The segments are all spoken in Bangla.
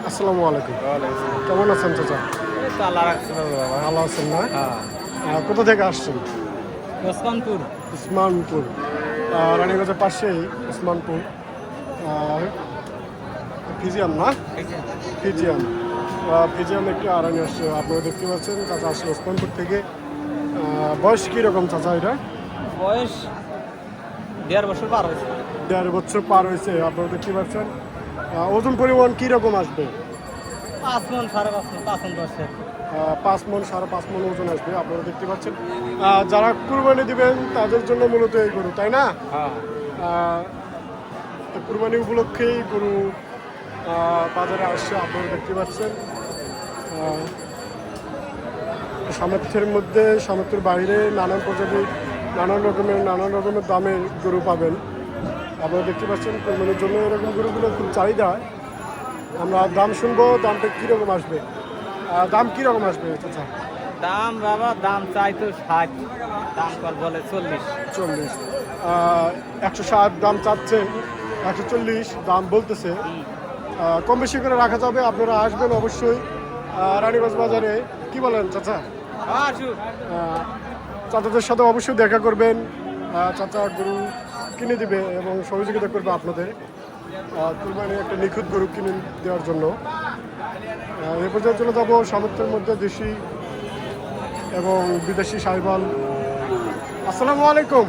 আসসালামু আলাইকুম। কেমন আছেন চাচা? ভালো আছেন না? কোথা থেকে আসছেন? ওসমানপুর। উসমানপুর। রানীগঞ্জের পাশেই উসমানপুর। ফিজিয়াম না? ফিজিয়াম। ফিজিয়াম একটি আড়ানি আসছে, আপনারা দেখতে পাচ্ছেন। চাচা আসছে উসমানপুর থেকে। বয়স কীরকম চাচা এটা? বয়স 1.5 বছর পার হয়েছে। 1.5 বছর পার হয়েছে, আপনারা দেখতে পাচ্ছেন। ওজন পরিমাণ কীরকম আসবে? 5 মণ, 5.5 মণ, 5 মণ 10। 5 মণ, 5.5 মণ ওজন আসবে, আপনারা দেখতে পাচ্ছেন। যারা কুরবানি দিবেন তাদের জন্য মূলত এই গরু, তাই না? তো কুরবানি উপলক্ষেই গরু বাজারে আসছে, আপনারা দেখতে পাচ্ছেন। সামর্থ্যের মধ্যে, সামর্থ্যের বাইরে নানান প্রজাতির নানান রকমের দামের গরু পাবেন, আপনারা দেখতে পাচ্ছেন। কুরবানির জন্য এরকম গরুগুলো খুব চাহিদা। আমরা দাম শুনবো, দামটা কীরকম আসবে? দাম কীরকম আসবে চাচা? দাম বাবা, দাম চাই তো 60, দাম কর বলে 40। 160 দাম চাচ্ছে, 140 দাম বলতেছে। কম বেশি করে রাখা যাবে, আপনারা আসবেন অবশ্যই রানীগঞ্জ বাজারে। কি বলেন চাচা? চাচাদের সাথে অবশ্যই দেখা করবেন। চাচা গরু কিনে দিবে এবং সহযোগিতা করবে আপনাদের কুরবানি একটা নিখুঁত গরু কিনে দেওয়ার জন্য। এ পর্যায়ে চলে যাবো সামর্থ্যের মধ্যে দেশি এবং বিদেশি সাইবাল। আসসালামু আলাইকুম,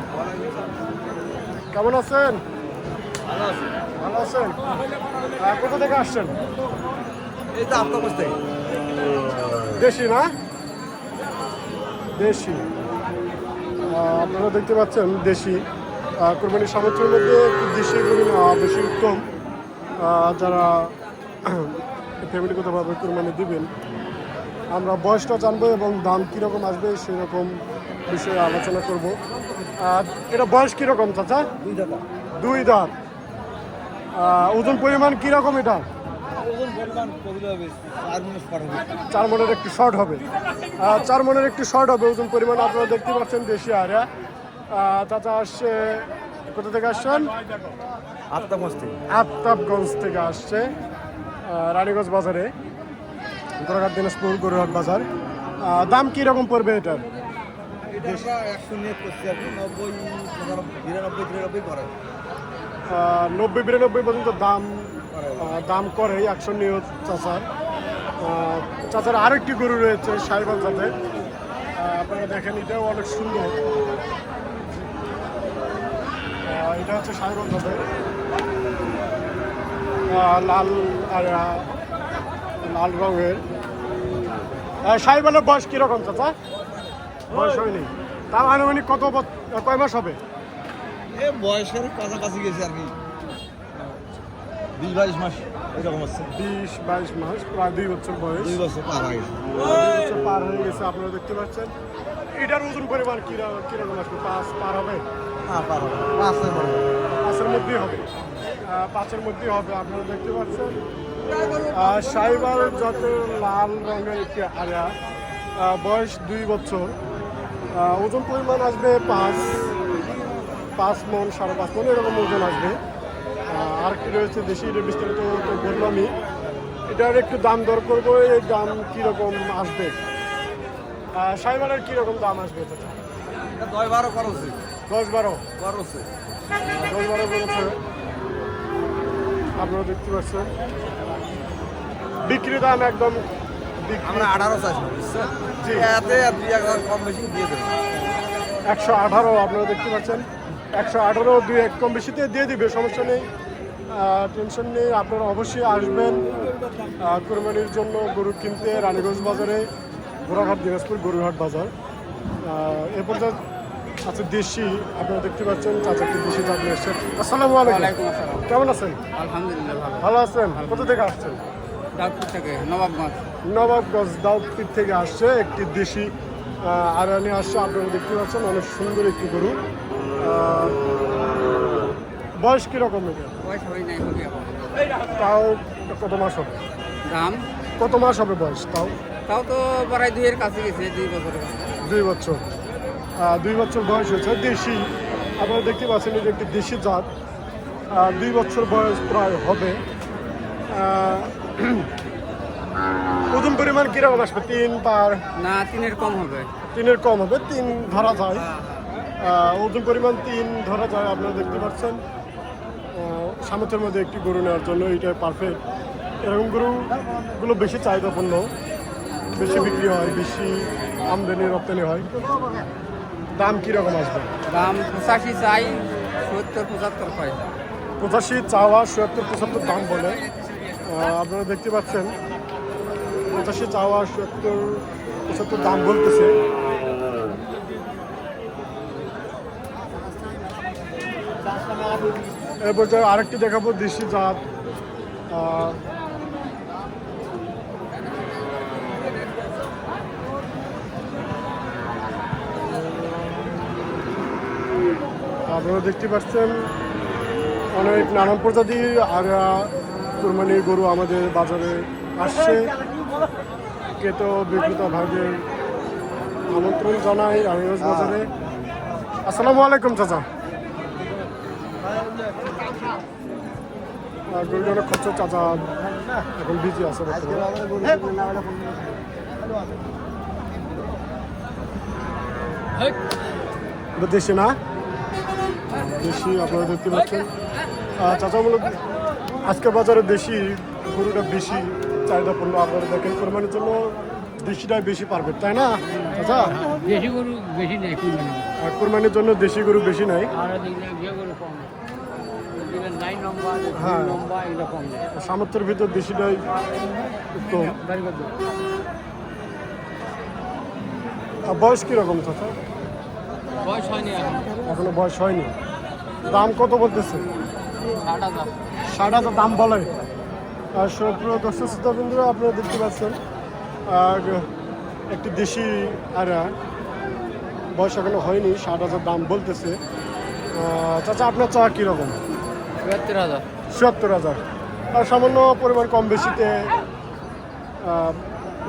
কেমন আছেন? ভালো আছেন। কোথা থেকে আসছেন? এই তো আপনার থেকে। দেশি না? দেশি। আপনারা দেখতে পাচ্ছেন দেশি। কোরবানির সামর্থ্যের মধ্যে একটু দেশি গরু নেওয়া বেশি উত্তম। যারা ফ্যামিলিগতভাবে কোরবানি দিবেন, আমরা বয়সটা জানবো এবং দাম কীরকম আসবে সেরকম বিষয়ে আলোচনা করব। এটা বয়স কীরকম চাচা? 2 দাঁত। ওজন পরিমাণ কীরকম এটা? 4 মণের একটু শর্ট হবে। 4 মণের একটু শর্ট হবে ওজন পরিমাণ, আপনারা দেখতে পাচ্ছেন। দেশি আয়রা। চাচা আসছে কোথা থেকে আসছেন? আফতাবগঞ্জ থেকে আসছে রানীগঞ্জ বাজারে, গোরাঘাট দিনাজপুর গরুহাট বাজার। দাম কীরকম পড়বে এটার? 90-92 পর্যন্ত দাম করে 100 নিয়ত চাচার। চাচার আরেকটি গরু রয়েছে সাইবাল জাতের, আপনারা দেখেন, এটাও অনেক সুন্দর। এটা হচ্ছে সাইবাল জাতের, লাল রঙের। সাইবালের বয়স কীরকম চাচা? বয়স হয়নি, তার আনুমানিক কয় মাস হবে? বয়সের কাছাকাছি গেছে আর কি, 20-22 মাস এরকম আছে। 20-22 মাস, প্রায় 2 বছর বয়স। 2 বছর পার হয়ে গেছে। 2 বছর পার হয়ে গেছে, আপনারা দেখতে পাচ্ছেন। এটার ওজন পরিমাণ কিরকম আসবে? 5 পার হবে? হ্যাঁ, পার হবে। 5-এর মধ্যেই হবে। 5-এর মধ্যেই হবে, আপনারা দেখতে পাচ্ছেন। সাইবাল জাতের লাল রঙের একটি আয়া, বয়স 2 বছর। ওজন পরিমাণ আসবে 5 মণ, 5.5 মণ এরকম ওজন আসবে। আর কি রয়েছে দেশি, এটা বিস্তারিত তো বললামই। এটার একটু দাম দর করবো, এই দাম কীরকম আসবে? সাইবালের কীরকম দাম আসবে? 10-12 করছে। 10-12 করছে। 10-12 বলেছে, আপনারা দেখতে পাচ্ছেন। বিক্রি দাম একদম আমরা 18 চাইছি, বুঝছেন? জি। এতে 2-1 কম বেশি দিয়ে দেবো। 118 আপনারা দেখতে পাচ্ছেন। 118 2-1 কম বেশিতে দিয়ে দিবে, সমস্যা নেই, টেনশন নেই। আপনারা অবশ্যই আসবেন কোরবানির জন্য গরু কিনতে রানীগঞ্জ বাজারে, গোরাঘাট দিনাজপুর গরুহাট বাজার। এরপর যা আছে দেশি, আপনারা দেখতে পাচ্ছেন। চাচাকে দেশি জাত এসছেন। আসসালামু আলাইকুম, কেমন আছেন? আলহামদুলিল্লাহ ভালো। ভালো আছেন। কোথা থেকে আসছেন? দাউদপুর থেকে, নবাবগঞ্জ। নবাবগঞ্জ দাউদপুর থেকে আসছে একটি দেশি আরানি আসছে, আপনারা দেখতে পাচ্ছেন। অনেক সুন্দর একটি গরু। বয়স কীরকম এটা? বয়স হয় নাই, হবে এখন। তাও কত মাস হবে? দাম কত মাস হবে বয়স? তাও তো প্রায় 2-এর কাছে গেছে, 2 বছরের কাছে। 2 বছর। 2 বছর বয়স হয়েছে, দেশি। আপনারা দেখতে পাচ্ছেন এটা একটি দেশি জাত। 2 বছর বয়স প্রায় হবে। ওজন পরিমাণ কিরকম আসবে 3 পার? না 3-এর কম হবে। 3-এর কম হবে, 3 ধরা যায়। ওজন পরিমাণ 3 ধরা যায়। আপনারা দেখতে পাচ্ছেন সামর্থ্যের মধ্যে একটি গরু নেওয়ার জন্য এইটাই পারফেক্ট। এরকম গরুগুলো বেশি চাহিদাপূর্ণ, বেশি বিক্রি হয়, বেশি আমদানি রপ্তানি হয়। দাম কীরকম আসবে? দাম 85 চাই, 70-75 হয়। 85 চাওয়া, 70-75 দাম বলে। আপনারা দেখতে পাচ্ছেন 85 চাওয়া, 70-75 দাম বলতেছে। এরপর যে আরেকটি দেখাবো দেশি জাত। আপনারা দেখতে পাচ্ছেন অনেক নানান প্রজাতি আর কুরবানির গরু আমাদের বাজারে আসছে। ক্রেতা বিক্রেতা ভাইদের আমন্ত্রণ জানাই আড়িয়াস বাজারে। আসসালামু আলাইকুম চাচা। গরু অনেক খরচ, চাচা এখন বিজি আছে দেশি না, দেশি আপনারা দেখতে পাচ্ছেন। চাচা মূলত আজকের বাজারে দেশি গরুটা বেশি চাহিদাপূর্ণ। আপনারা দেখেন কোরবানির জন্য দেশিটাই বেশি পারবে, তাই না চাচা? দেশি গরু বেশি নেই কুরবানি। কোরবানির জন্য দেশি গরু বেশি নাই। আর দিলে যে গরু কম। দিলে 9 নম্বর, হ্যাঁ। 2 নম্বর এরকম। সামর্থ্যের ভিতর দেশিটাই উত্তম। বয়স কিরকম চাচা? বয়স হয়নি এখন। এখনো বয়স হয়নি। দাম কত বলতেছে? 60,000। 60,000 দাম বলে। আর সুপ্রিয় দর্শক শ্রোতা বন্ধুরা, আপনারা দেখতে পাচ্ছেন আর একটি দেশি আরা, বয়স এখনো হয়নি, 60,000 দাম বলতেছে। চাচা আপনার চা কীরকম? ৭২,000। ৭৪,000। আর সামান্য পরিমাণ কম বেশিতে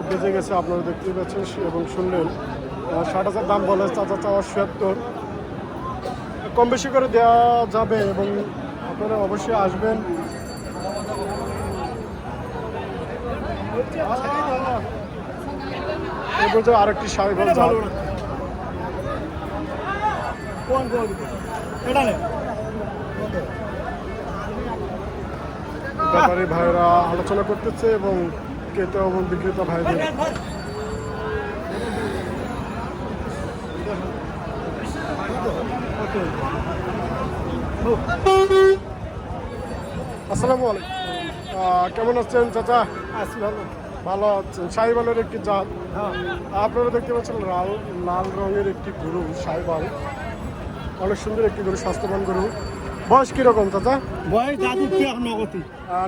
বেঁচে গেছে, আপনারা দেখতে পাচ্ছেন এবং শুনলেন। 60,000 দাম বলে, চাচা চাওয়া ৭৪। কম বেশি করে দেওয়া যাবে এবং আপনারা অবশ্যই আসবেন। এরপর যে আরেকটি সাইকেল জাত, ব্যাপারী ভাইরা আলোচনা করতেছে এবং ক্রেতা এবং বিক্রেতা ভাইদের। আসসালামু আলাইকুম। কেমন আছেন চাচা? আছি ভালো। ভালো আছেন। সাহিবালের একটি জাত। আপনারা দেখতে পাচ্ছেন লাল রঙের একটি গরু সাহিবাল, অনেক সুন্দর একটি গরু, স্বাস্থ্যবান গরু। বয়স কিরকম চাচা? বয়স দাঁত উঠছে এখন নগতি।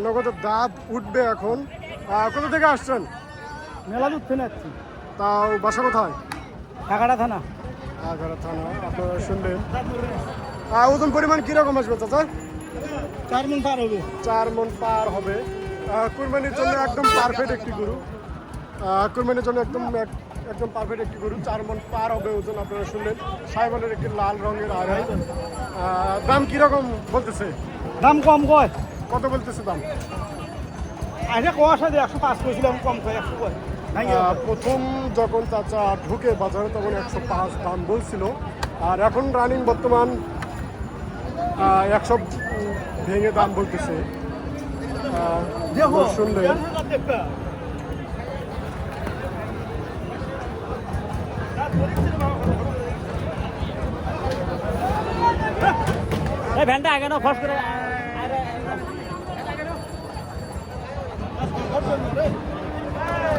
নগদের দাঁত উঠবে এখন। কোথা থেকে আসছেন? মেলা দুধ ফেলে যাচ্ছি। তাও বাসা কোথায়? ঢাকাটা থানা। আগারা থানা। আপনারা শুনলেন। ওজন পরিমাণ কিরকম আসবে চাচা? 4 মণ পার হবে। 4 মণ পার হবে। কুরবানির জন্য একদম পারফেক্ট একটি গরু। কুরবানির জন্য একদম পারফেক্ট একটি গরু, 4 মণ পার হবে ওজন। আপনারা শুনলেন। সাইবালের একটি লাল রঙের আড়াই। দাম কিরকম বলতেছে? দাম কম কয়। কত বলতেছে দাম? আগে কম আসা 105 করেছিলাম, কম কয় 100 কয়। প্রথম যখন চাচা ঢুকে বাজারে তখন 105 দাম বলছিল। আর এখন রানিং বর্তমান 100 ভেঙে দাম বলতেছে। শুনলেন। এই ভ্যানটা আগে না ফস করে